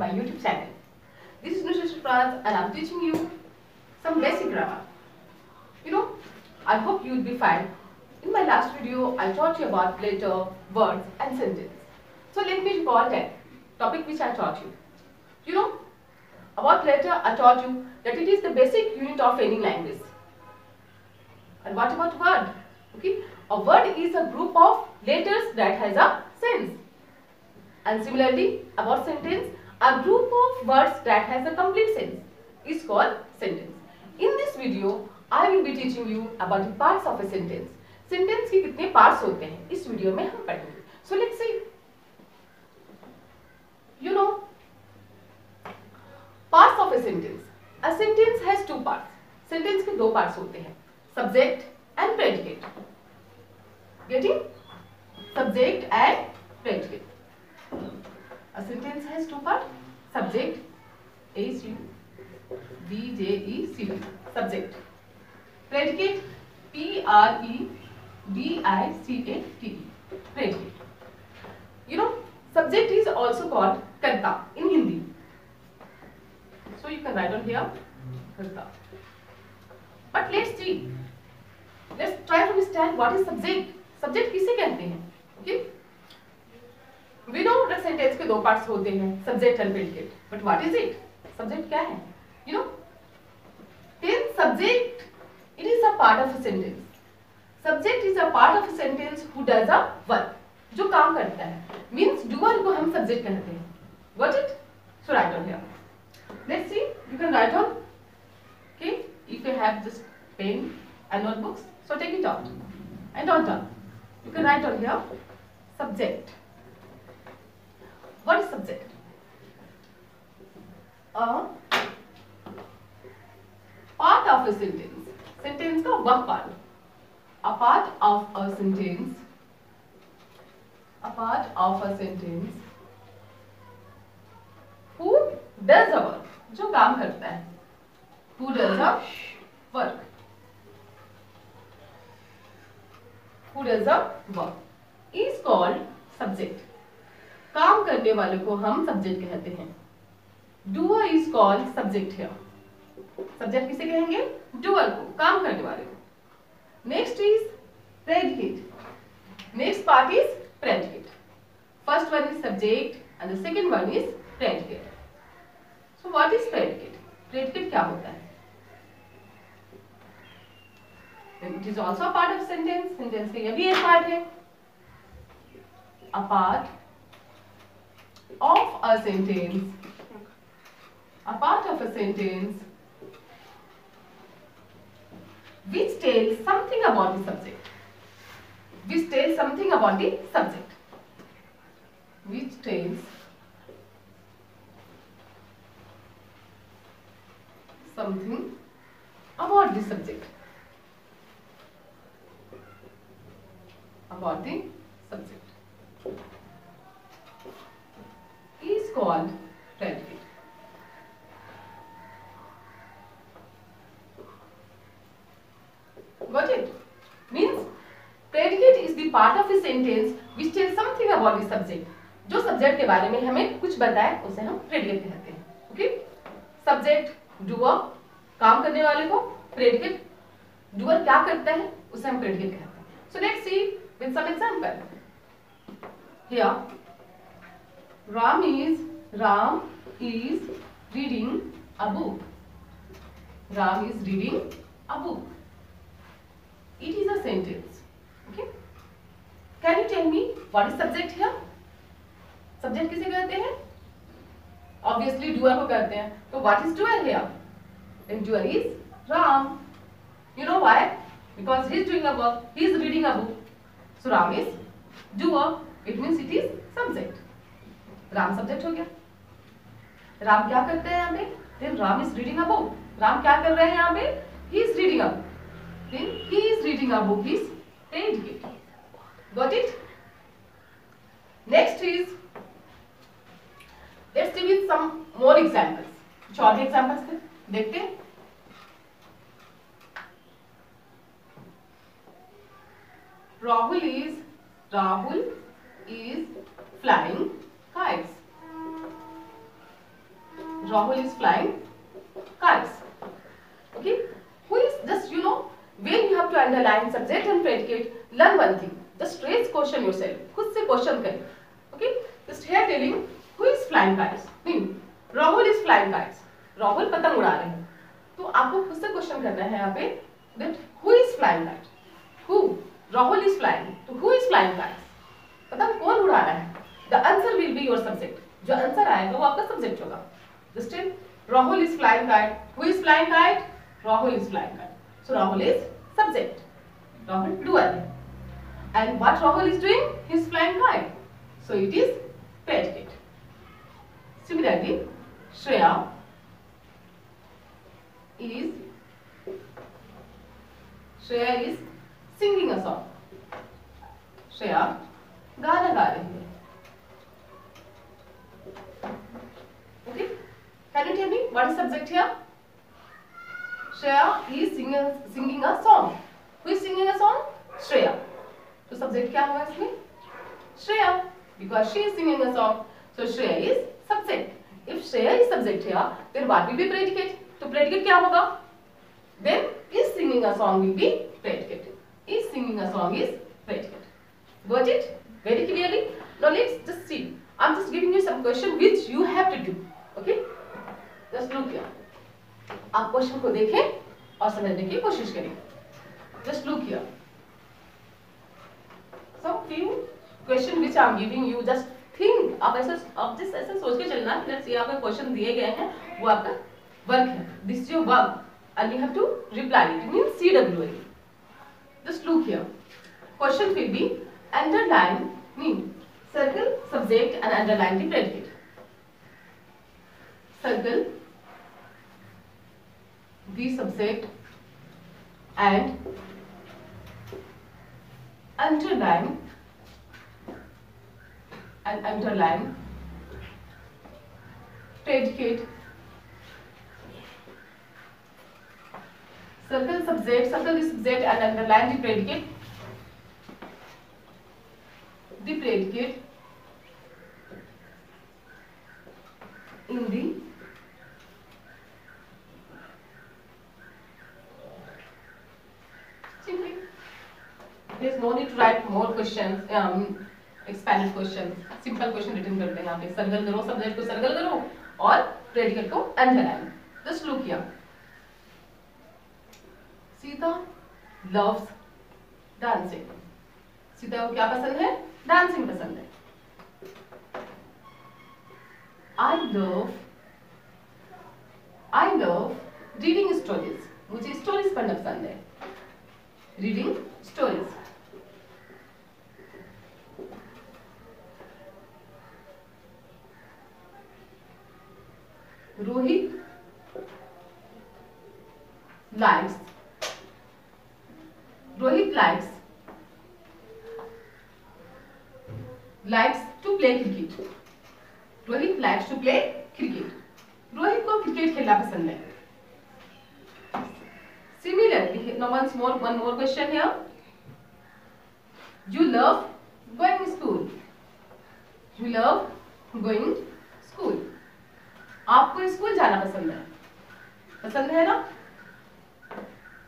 my YouTube channel. This is Nutrition France and I'm teaching you some basic grammar. I hope you will be fine. In my last video, I taught you about letter, words and sentence. So let me recall that topic which I taught you. About letter, I taught you that it is the basic unit of any language. And what about word? Okay, a word is a group of letters that has a sense. And similarly, about sentence, a group of words that has a complete sense is called sentence. In this video, I will be teaching you about the parts of a sentence. Sentence के कितने parts होते हैं इस video में हम पढ़ेंगे. So let's see. Parts of a sentence. A sentence has two parts. Sentence के दो parts होते हैं. Subject and predicate. Getting? Subject and predicate. A sentence has two parts. Subject, S-U-B-J-E-C-T. Subject. Predicate, P-R-E-D-I-C-A-T-E. Predicate. Subject is also called karta in Hindi. So you can write on here karta. But let's see. Let's try to understand what is subject. Subject किसे कहते हैं? Okay? We know that sentence के दो parts होते हैं, subject and predicate. But what is it? Subject क्या है? Then subject, it is a part of a sentence. Subject is a part of a sentence who does a work. जो काम करता है. Means doer को हम subject कहते हैं. Got it? So write on here. Let's see. You can write on. Okay. If you have just pen and notebooks, so take it out and note down. You can write on here. Subject. What is subject? A part of a sentence. Sentence का वह part. A part of a sentence. A part of a sentence. Who does a work? जो काम करता है. Who does a work? Who does a work? Is called subject. काम करने वाले को हम सब्जेक्ट कहते हैं. Doer is called subject here. Subject किसे कहेंगे? Doer को, काम करने वाले को. Next is predicate. Next part is predicate. First one is subject and the second one is predicate. So what is predicate? Predicate क्या होता है? It is also a part of sentence. Sentence का यह भी एक part है. A part of a sentence. A part of a sentence which tells something about the subject. Which tells something about the subject. Which tells something about the subject. About the subject. Is called predicate. Got it? Means predicate is the part of a sentence which tells something about the subject. जो subject के बारे में हमें कुछ बताए उसे हम predicate कहते हैं. ओके? सब्जेक्ट doer, काम करने वाले को. predicate, doer क्या करता है उसे हम predicate कहते हैं. So let's see with some example. Here, Ram is reading a book. Ram is reading a book. It is a sentence. Okay? Can you tell me what is subject here? Subject किसे कहते हैं? Obviously doer को कहते हैं. So what is doer here? And doer is Ram. You know why? Because he is doing a work. He is reading a book. So Ram is doer. It means it is subject. Ram subject हो गया. राम क्या करते हैं यहाँ पे? Then Ram is reading a book. Ram क्या कर रहे हैं यहाँ पे? He is reading a book. Then he is reading a book is predicate. Got it? Next is, let's see with some more examples. कुछ और भी examples देखते हैं. Rahul is flying kites. Rahul is flying kites. Okay, who is, just when you have to underline subject and predicate, learn one thing, just raise question yourself, खुद से question करें. Okay, just here telling who is flying kites, नहीं, Rahul is flying kites, Rahul पतंग उड़ा रहे हैं. तो आपको खुद से क्वेश्चन करना है यहाँ पे that who is flying kite, who, Rahul is flying, तो who is flying kites, पतंग कौन उड़ा रहा है. The answer will be your subject, जो आंसर आएगा वो आपका सब्जेक्ट होगा. Just tell Rahul is flying kite, who is flying kite, Rahul is flying kite. So Rahul is subject, Rahul doer, and what Rahul is doing, he is flying kite, so it is predicate. Similarly, Shreya is singing a song. Shreya गाना गा रही है. Okay, can you tell me what is subject here? Shreya is singing a song. Who is singing a song? Shreya. तो subject क्या होगा इसमें? Shreya, because she is singing a song. So Shreya is subject. If Shreya is subject here, then what will be predicate? तो predicate क्या होगा? Then is singing a song will be predicate. Is singing a song is predicate. Got it? Very clearly? Now let's just see. I'm just giving you some question which you have to do. Okay? Just look here. आप question को देखें और समझने की कोशिश करें. Just look here. Some few question which I'm giving you, just think. आप ऐसे सोच के चलना. Let's see, आपको क्वेश्चन दिए गए हैं, वो आपका वर्क है. This is your work and you have to reply it. It means CWA. Just look here. Question will be underline, mean circle subject and underline the predicate. Circle the subject and underline predicate. Circle the subject and underline the predicate. The predicate in the simply. There is no need to write more questions, expanded questions. Simple question written करते हैं यहाँ पे. Circle करो, subject को circle करो और predicate को underline. Just look here. Sita loves dancing. Sita को क्या पसंद है? डांसिंग पसंद है. I love reading stories. मुझे स्टोरीज पढ़ना पसंद है. Reading stories. Rohit likes to play cricket. Rohit likes to play cricket. Rohit को क्रिकेट खेलना पसंद है. Similarly, now one more question here. You love going school. You love going school. आपको school जाना पसंद है ना?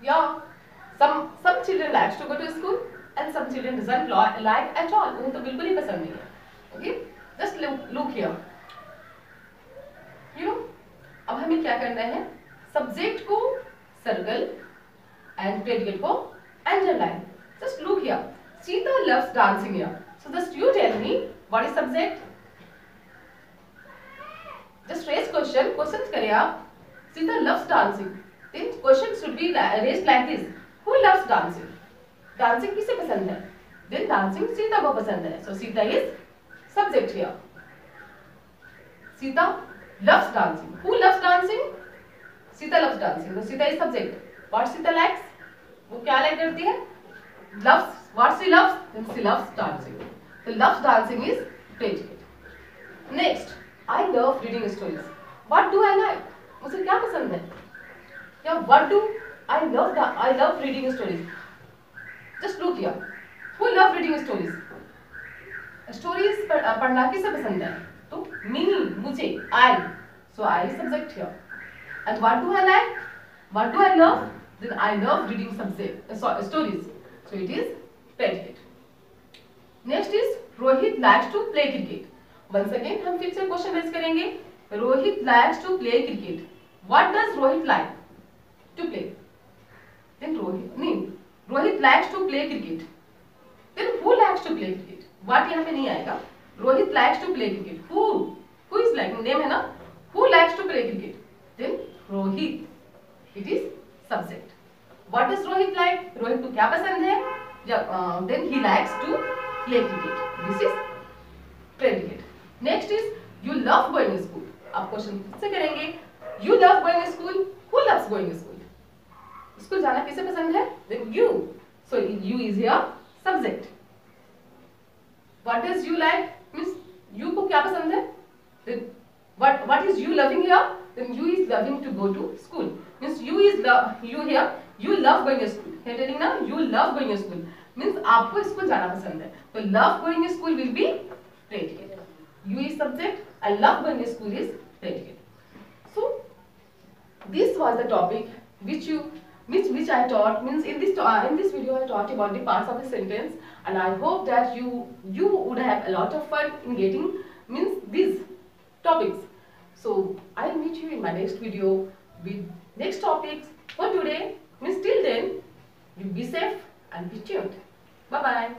Yeah. Some children likes to go to school and some children doesn't like at all. उन्हें तो बिल्कुल ही पसंद नहीं है. Okay? Just look here. You know, अब हमें क्या करना है? सब्जेक्ट को सर्कल and predicate को underline. Just look here. Sita loves dancing here. So just you tell me what is subject? Just raise question. Questions करें आप. Sita loves dancing. Then question should be raised like this. Who loves dancing? Dancing किसे पसंद है? Then dancing Sita को पसंद है. So Sita is subject here. Sita loves dancing. Who loves dancing? Sita loves dancing. So Sita is subject. What Sita likes? वो क्या like करती है? Loves. What she loves? Then she loves dancing. So loves dancing is predicate. Next, I love reading stories. What do I like? मुझे क्या पसंद है? या what do I love? I love reading stories. Just look here. Who love reading stories? Stories पढ़ना किसे पसंद है? तो me, मुझे, I. So I is subject here. And what do I like? What do I love? Then I love reading stories. So it is predicate. Next is Rohit likes to play cricket. Once again हम फिर से question raise करेंगे. Rohit likes to play cricket. What does Rohit like to play? Then Rohit likes to play cricket. Then who likes to play cricket? What यहाँ पे नहीं आएगा. Rohit likes to play cricket. Who is like name है ना? Who likes to play cricket? Then Rohit. It is subject. What does Rohit like? Rohit को क्या पसंद है? Then he likes to play cricket. This is predicate. Next is you love going to school. आप question फिर से करेंगे. You love going to school. Who loves going to school? School जाना किसे पसंद है? Then you. So you is here subject. What does you like? Means you को क्या पसंद है? Then what is you loving here? Then you is loving to go to school. Means you here. You love going to school. Here telling now you love going to school. Means आपको school जाना पसंद है. तो love going to school will be predicate. You is subject. I love going to school is predicate. So this was the topic which I taught. Means in this video I taught about the parts of the sentence, and I hope that you would have a lot of fun in getting means these topics. So I'll meet you in my next video with next topics. For today, means till then, you be safe and be tuned. Bye bye.